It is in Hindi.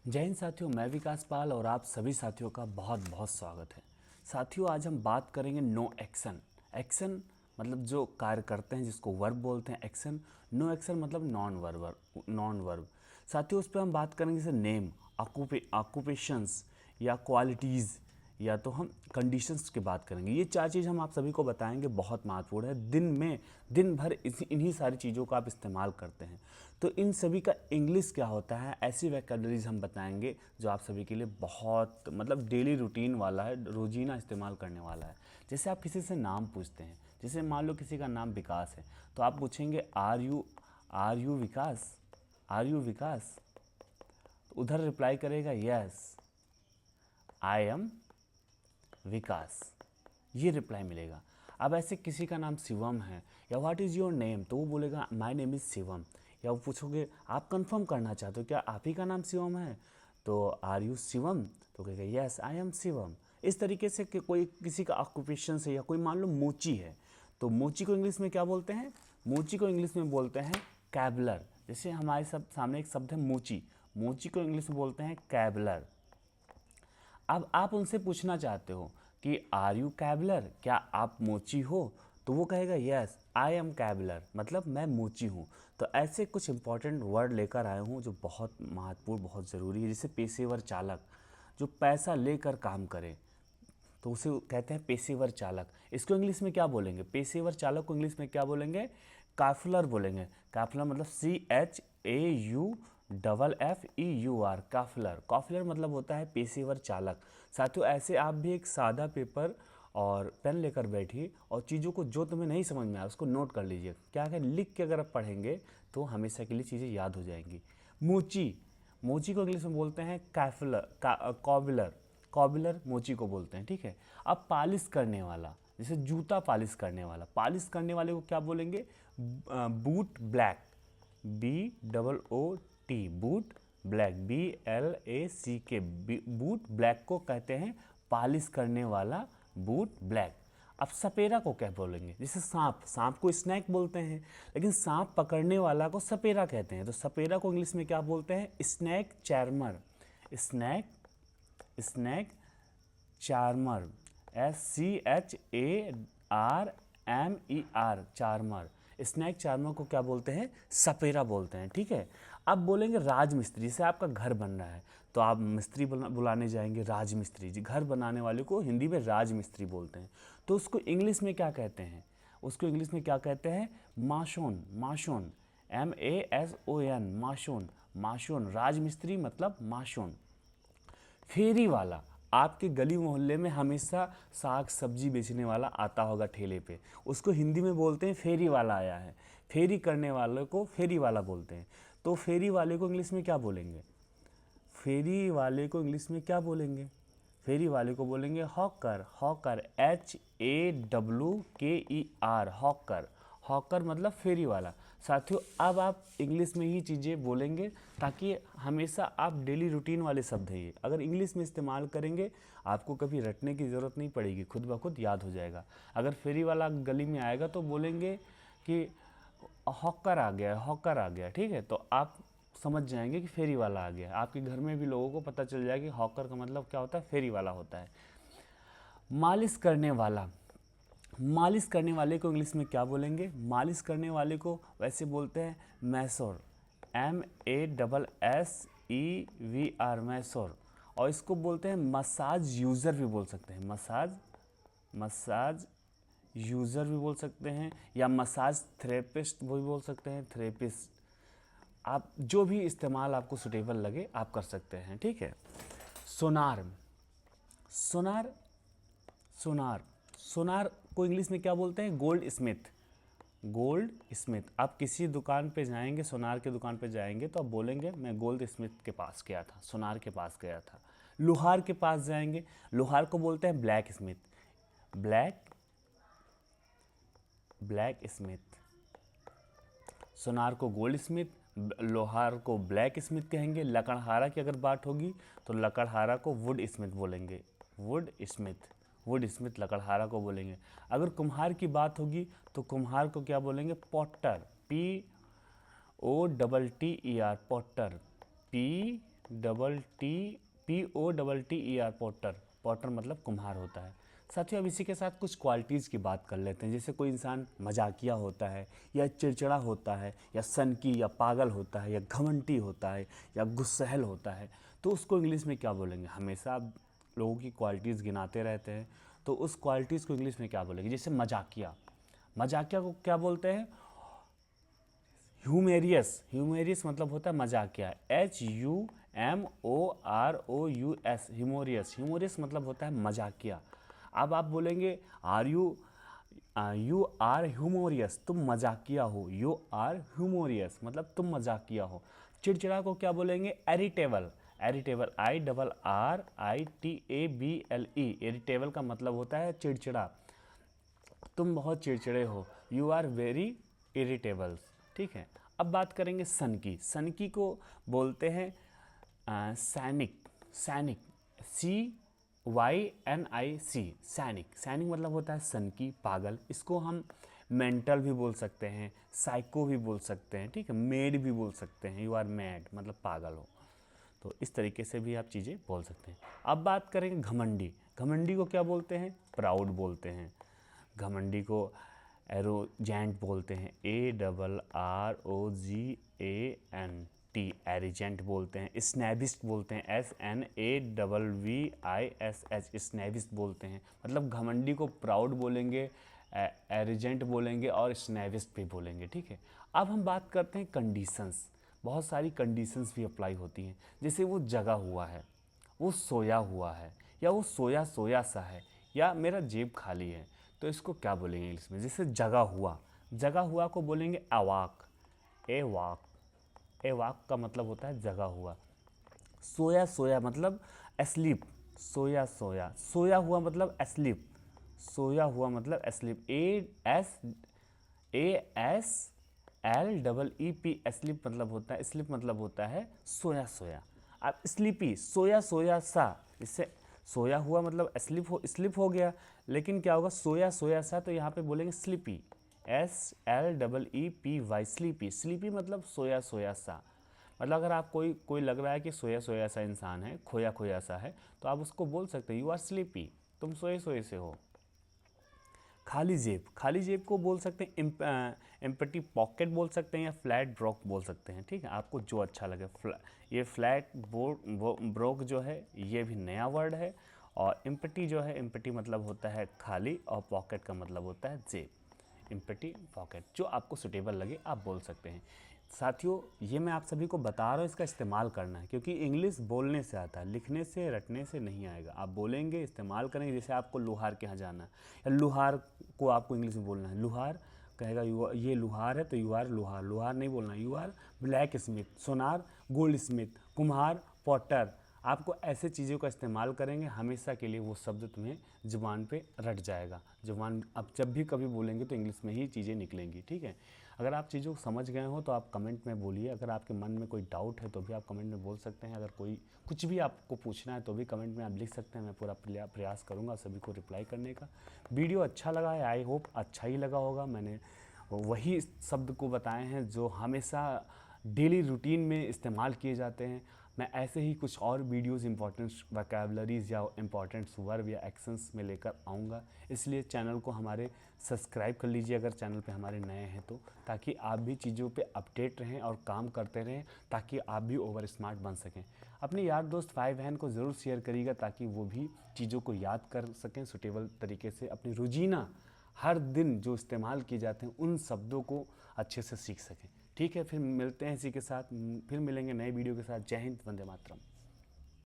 जय हिंद साथियों, मैं विकास पाल और आप सभी साथियों का बहुत बहुत स्वागत है। साथियों, आज हम बात करेंगे नो एक्शन। एक्शन मतलब जो कार्य करते हैं जिसको वर्ब बोलते हैं एक्शन। नो एक्शन मतलब नॉन वर्ब। साथियों, उस पर हम बात करेंगे जैसे नेम, ऑक्यूपेशंस या क्वालिटीज़, या तो हम कंडीशंस की बात करेंगे। ये चार चीज़ हम आप सभी को बताएंगे, बहुत महत्वपूर्ण है। दिन भर इन्हीं सारी चीज़ों का आप इस्तेमाल करते हैं। तो इन सभी का इंग्लिश क्या होता है, ऐसी वैकेबलरीज हम बताएंगे जो आप सभी के लिए बहुत मतलब डेली रूटीन वाला है, रोजीना इस्तेमाल करने वाला है। जैसे आप किसी से नाम पूछते हैं, जैसे मान लो किसी का नाम विकास है, तो आप पूछेंगे are you Vikas, are you Vikas. तो उधर रिप्लाई करेगा यस आई एम विकास, ये रिप्लाई मिलेगा। अब ऐसे किसी का नाम शिवम है या व्हाट इज़ योर नेम, तो वो बोलेगा माय नेम इज़ शिवम। या वो पूछोगे आप कंफर्म करना चाहते हो क्या आप ही का नाम शिवम है, तो आर यू शिवम, तो कहेगा यस आई एम शिवम। इस तरीके से कि कोई किसी का ऑक्यूपेशन से, या कोई मान लो मोची है, तो मोची को इंग्लिश में क्या बोलते हैं, मोची को इंग्लिश में बोलते हैं कैबलर। जैसे हमारे सब सामने एक शब्द है मोची, मोची को इंग्लिश में बोलते हैं कैबलर। अब आप उनसे पूछना चाहते हो कि आर यू कैबलर, क्या आप मोची हो, तो वो कहेगा यस आई एम कैबलर, मतलब मैं मोची हूँ। तो ऐसे कुछ इंपॉर्टेंट वर्ड लेकर आए हूँ जो बहुत महत्वपूर्ण, बहुत ज़रूरी है। जैसे पेशेवर चालक, जो पैसा लेकर काम करे, तो उसे कहते हैं पेशेवर चालक। इसको इंग्लिश में क्या बोलेंगे, पेशेवर चालक को इंग्लिश में क्या बोलेंगे, काफलर बोलेंगे। काफलर मतलब CHAUFFEUR, काफलर। काफलर मतलब होता है पेशेवर चालक। साथियों, ऐसे आप भी एक सादा पेपर और पेन लेकर बैठिए और चीज़ों को जो तुम्हें नहीं समझ में आया उसको नोट कर लीजिए। क्या है, लिख के अगर आप पढ़ेंगे तो हमेशा के लिए चीज़ें याद हो जाएंगी। मोची, मोची को इंग्लिश में बोलते हैं कॉबलर, कॉबलर मोची को बोलते हैं, ठीक है। अब पालिश करने वाला, जैसे जूता पालिश करने वाला, पालिश करने वाले को क्या बोलेंगे, boot black, BOOT, boot black, BLACK, boot black को कहते हैं पालिश करने वाला, बूट ब्लैक। अब सपेरा को क्या बोलेंगे, जैसे सांप, सांप को स्नैक बोलते हैं, लेकिन सांप पकड़ने वाला को सपेरा कहते हैं। तो सपेरा को इंग्लिश में क्या बोलते हैं, snake charmer, snake snake charmer, CHARMER, charmer. Snake charmer को क्या बोलते हैं, सपेरा बोलते हैं, ठीक है। अब बोलेंगे राजमिस्त्री, से आपका घर बन रहा है तो आप मिस्त्री बुलाने जाएंगे, राजमिस्त्री जी, घर बनाने वाले को हिंदी में राजमिस्त्री बोलते हैं। तो उसको इंग्लिश में क्या कहते हैं, उसको इंग्लिश में क्या कहते हैं, माशोन, माशोन, MASON, माशोन, माशोन। राजमिस्त्री मतलब माशोन। फेरी वाला, आपके गली मोहल्ले में हमेशा साग सब्जी बेचने वाला आता होगा ठेले पे, उसको हिंदी में बोलते हैं फेरी वाला आया है। फेरी करने वाले को फेरी वाला बोलते हैं। तो फेरी वाले को इंग्लिश में क्या बोलेंगे, फेरी वाले को इंग्लिश में क्या बोलेंगे, फेरी वाले को बोलेंगे hawker, hawker, HAWKER, hawker. Hawker मतलब फेरी वाला। साथियों, अब आप इंग्लिश में ही चीज़ें बोलेंगे ताकि हमेशा आप डेली रूटीन वाले शब्द हैं ये, अगर इंग्लिश में इस्तेमाल करेंगे आपको कभी रटने की ज़रूरत नहीं पड़ेगी, खुद ब खुद याद हो जाएगा। अगर फेरी वाला गली में आएगा तो बोलेंगे कि हॉकर आ गया, हॉकर आ गया, ठीक है। तो आप समझ जाएंगे कि फेरी वाला आ गया। आपके घर में भी लोगों को पता चल जाएगा कि हॉकर का मतलब क्या होता है, फेरी वाला होता है। मालिश करने वाला, मालिश करने वाले को इंग्लिश में क्या बोलेंगे, मालिश करने वाले को वैसे बोलते हैं मैसोर, MASSEVR, मैसोर। और इसको बोलते हैं मसाज यूज़र भी बोल सकते हैं, मसाज यूज़र भी बोल सकते हैं, या मसाज थेरेपिस्ट भी बोल सकते हैं, थेरेपिस्ट। आप जो भी इस्तेमाल आपको सुटेबल लगे आप कर सकते हैं, ठीक है। सोनार, सोनार, सोनार, सोनार को इंग्लिश में क्या बोलते हैं, गोल्ड स्मिथ, गोल्ड स्मिथ। आप किसी दुकान पे जाएंगे, सोनार के दुकान पे जाएंगे तो आप बोलेंगे मैं गोल्ड स्मिथ के पास गया था, सोनार के पास गया था। लोहार के पास जाएंगे, लोहार को बोलते हैं ब्लैक स्मिथ, ब्लैक स्मिथ। सोनार को गोल्ड स्मिथ, लोहार को ब्लैक स्मिथ कहेंगे। लकड़हारा की अगर बात होगी तो लकड़हारा को वुड स्मिथ बोलेंगे, वुड स्मिथ, वुड स्मिथ लकड़हारा को बोलेंगे। अगर कुम्हार की बात होगी तो कुम्हार को क्या बोलेंगे, potter, POTTER, potter, POTTER, potter. Potter मतलब कुम्हार होता है। साथियों अब इसी के साथ कुछ क्वालिटीज़ की बात कर लेते हैं। जैसे कोई इंसान मजाकिया होता है या चिड़चिड़ा होता है या सनकी या पागल होता है या घमंडी होता है या गुस्सैल होता है, तो उसको इंग्लिश में क्या बोलेंगे? हमेशा आप लोगों की क्वालिटीज़ गिनाते रहते हैं, तो उस क्वालिटीज़ को इंग्लिश में क्या बोलेंगे? जैसे मजाकिया, मजाकिया को क्या बोलते हैं? ह्यूमेरियस। ह्यूमेरियस मतलब होता है मजाकिया, HUMOROUS, ह्यूमोरियस। ह्यूमोरियस मतलब होता है मजाकिया। अब आप बोलेंगे यू आर ह्यूमोरियस, तुम मजाकिया हो। यू आर ह्यूमोरियस मतलब तुम मजाकिया हो। चिड़चिड़ा को क्या बोलेंगे? एरिटेबल। एरिटेबल, IRRITABLE, इरिटेबल का मतलब होता है चिड़चिड़ा। तुम बहुत चिड़चिड़े हो, यू आर वेरी इरिटेबल। ठीक है। अब बात करेंगे सन की। सन की को बोलते हैं सैनिक। सैनिक, CYNIC, सैनिक। सैनिक मतलब होता है सन की, पागल। इसको हम मेंटल भी बोल सकते हैं, साइको भी बोल सकते हैं। ठीक है। मेड भी बोल सकते हैं, यू आर मैड मतलब पागल हो। तो इस तरीके से भी आप चीज़ें बोल सकते हैं। अब बात करेंगे घमंडी। घमंडी को क्या बोलते हैं? प्राउड बोलते हैं। घमंडी को एरोजेंट बोलते हैं, ARROGANT, एरिजेंट बोलते हैं। स्नैबिस्ट बोलते हैं, SNAVVISH, स्नैबिस्ट बोलते हैं। मतलब घमंडी को प्राउड बोलेंगे, एरिजेंट बोलेंगे और स्नैबिस्ट भी बोलेंगे। ठीक है। अब हम बात करते हैं कंडीशंस। बहुत सारी कंडीशंस भी अप्लाई होती हैं। जैसे वो जगा हुआ है, वो सोया हुआ है, या वो सोया सोया सा है, या मेरा जेब खाली है, तो इसको क्या बोलेंगे इंग्लिश में? जैसे जगा हुआ, जगा हुआ को बोलेंगे अवाक। ए वाक, ए वाक का मतलब होता है जगा हुआ। सोया सोया मतलब एस्लीप। सोया सोया, सोया हुआ मतलब एस्लीप। सोया हुआ मतलब एस्लीप, ASLEEP, एस्लीप मतलब होता है, स्लीप मतलब होता है सोया सोया। अब स्लीपी, सोया सोया सा, इससे सोया हुआ मतलब स्लिप हो गया, लेकिन क्या होगा? सोया सोया सा, तो यहाँ पे बोलेंगे स्लीपी, SLEEPY, स्लीपी। स्लीपी मतलब सोया सोया सा। मतलब अगर आप कोई लग रहा है कि सोया सोया सा इंसान है, खोया खोया सा है, तो आप उसको बोल सकते हैं यू आर स्लीपी, तुम सोए सोए से हो। खाली जेब, खाली जेब को बोल सकते हैं एम्प्टी पॉकेट बोल सकते हैं, या फ्लैट ब्रोक बोल सकते हैं। ठीक है। आपको जो अच्छा लगे। ये फ्लैट ब्रोक जो है ये भी नया वर्ड है। और एम्प्टी जो है, एम्प्टी मतलब होता है खाली, और पॉकेट का मतलब होता है जेब। एम्प्टी पॉकेट, जो आपको सुटेबल लगे आप बोल सकते हैं। साथियों ये मैं आप सभी को बता रहा हूँ, इसका इस्तेमाल करना है, क्योंकि इंग्लिश बोलने से आता है, लिखने से रटने से नहीं आएगा। आप बोलेंगे, इस्तेमाल करेंगे। जैसे आपको लोहार के यहाँ जाना है, या लोहार को आपको इंग्लिश में बोलना है, लोहार कहेगा ये लोहार है, तो यू आर लोहार। लोहार नहीं बोलना, यू आर ब्लैक स्मिथ। सोनार गोल्ड स्मिथ। कुम्हार पॉटर। आपको ऐसे चीज़ों का इस्तेमाल करेंगे, हमेशा के लिए वो शब्द तुम्हें ज़ुबान पे रट जाएगा। ज़ुबान अब जब भी कभी बोलेंगे तो इंग्लिश में ही चीज़ें निकलेंगी। ठीक है। अगर आप चीज़ों को समझ गए हो तो आप कमेंट में बोलिए। अगर आपके मन में कोई डाउट है तो भी आप कमेंट में बोल सकते हैं। अगर कोई कुछ भी आपको पूछना है तो भी कमेंट में आप लिख सकते हैं। मैं पूरा प्रयास करूँगा सभी को रिप्लाई करने का। वीडियो अच्छा लगा है, आई होप अच्छा ही लगा होगा। मैंने वही शब्द को बताए हैं जो हमेशा डेली रूटीन में इस्तेमाल किए जाते हैं। मैं ऐसे ही कुछ और वीडियोस इंपॉर्टेंट वोकैबुलरीज या इंपॉर्टेंट वर्ब या एक्शंस में लेकर आऊँगा। इसलिए चैनल को हमारे सब्सक्राइब कर लीजिए अगर चैनल पे हमारे नए हैं तो, ताकि आप भी चीज़ों पे अपडेट रहें और काम करते रहें, ताकि आप भी ओवर स्मार्ट बन सकें। अपने यार दोस्त भाई बहन को ज़रूर शेयर करिएगा, ताकि वो भी चीज़ों को याद कर सकें सुटेबल तरीके से। अपनी रोजीना हर दिन जो इस्तेमाल किए जाते हैं उन शब्दों को अच्छे से सीख सकें। ठीक है। फिर मिलते हैं इसी के साथ, फिर मिलेंगे नए वीडियो के साथ। जय हिंद, वंदे मातरम।